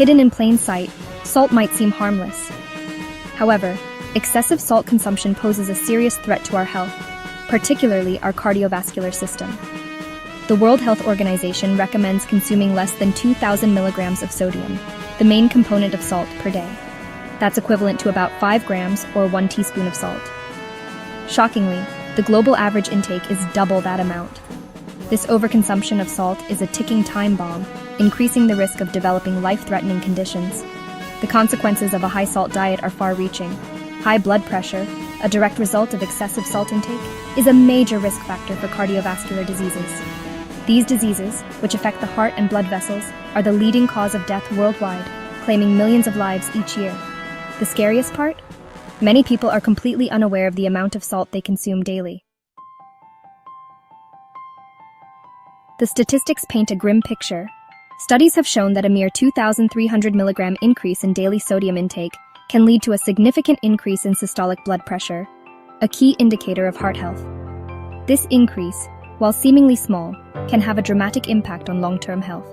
Hidden in plain sight, salt might seem harmless. However, excessive salt consumption poses a serious threat to our health, particularly our cardiovascular system. The World Health Organization recommends consuming less than 2,000 milligrams of sodium, the main component of salt, per day. That's equivalent to about 5 grams or 1 teaspoon of salt. Shockingly, the global average intake is double that amount. This overconsumption of salt is a ticking time bomb, increasing the risk of developing life-threatening conditions. The consequences of a high-salt diet are far-reaching. High blood pressure, a direct result of excessive salt intake, is a major risk factor for cardiovascular diseases. These diseases, which affect the heart and blood vessels, are the leading cause of death worldwide, claiming millions of lives each year. The scariest part? Many people are completely unaware of the amount of salt they consume daily. The statistics paint a grim picture. Studies have shown that a mere 2,300 milligram increase in daily sodium intake can lead to a significant increase in systolic blood pressure, a key indicator of heart health. This increase, while seemingly small, can have a dramatic impact on long-term health.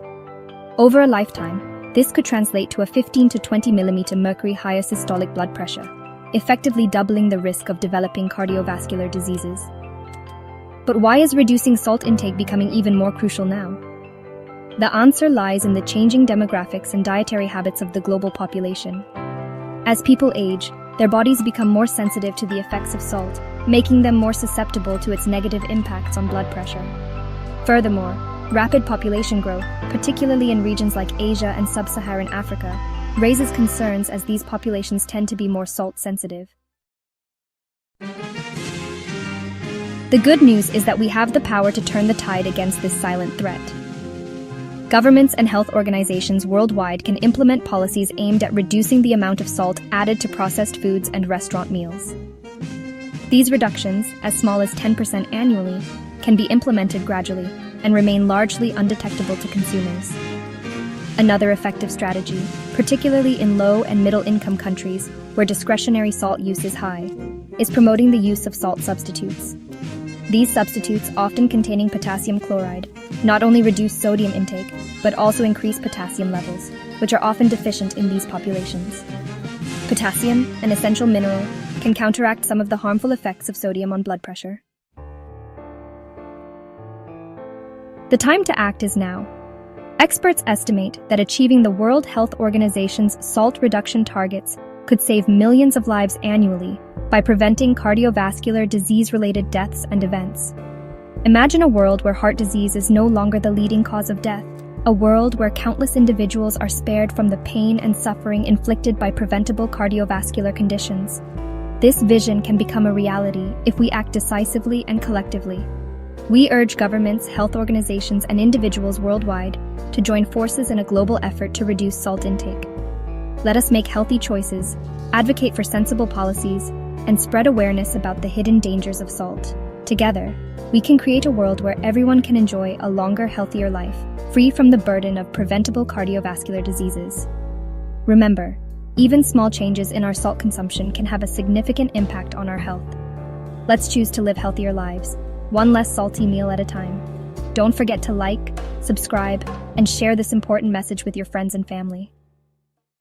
Over a lifetime, this could translate to a 15 to 20 millimeter mercury higher systolic blood pressure, effectively doubling the risk of developing cardiovascular diseases. But why is reducing salt intake becoming even more crucial now? The answer lies in the changing demographics and dietary habits of the global population. As people age, their bodies become more sensitive to the effects of salt, making them more susceptible to its negative impacts on blood pressure. Furthermore, rapid population growth, particularly in regions like Asia and sub-Saharan Africa, raises concerns as these populations tend to be more salt-sensitive. The good news is that we have the power to turn the tide against this silent threat. Governments and health organizations worldwide can implement policies aimed at reducing the amount of salt added to processed foods and restaurant meals. These reductions, as small as 10% annually, can be implemented gradually and remain largely undetectable to consumers. Another effective strategy, particularly in low and middle-income countries where discretionary salt use is high, is promoting the use of salt substitutes. These substitutes, often containing potassium chloride, not only reduce sodium intake, but also increase potassium levels, which are often deficient in these populations. Potassium, an essential mineral, can counteract some of the harmful effects of sodium on blood pressure. The time to act is now. Experts estimate that achieving the World Health Organization's salt reduction targets could save millions of lives annually by preventing cardiovascular disease-related deaths and events. Imagine a world where heart disease is no longer the leading cause of death, a world where countless individuals are spared from the pain and suffering inflicted by preventable cardiovascular conditions. This vision can become a reality if we act decisively and collectively. We urge governments, health organizations, and individuals worldwide to join forces in a global effort to reduce salt intake. Let us make healthy choices, advocate for sensible policies, and spread awareness about the hidden dangers of salt. Together, we can create a world where everyone can enjoy a longer, healthier life, free from the burden of preventable cardiovascular diseases. Remember, even small changes in our salt consumption can have a significant impact on our health. Let's choose to live healthier lives, one less salty meal at a time. Don't forget to like, subscribe, and share this important message with your friends and family.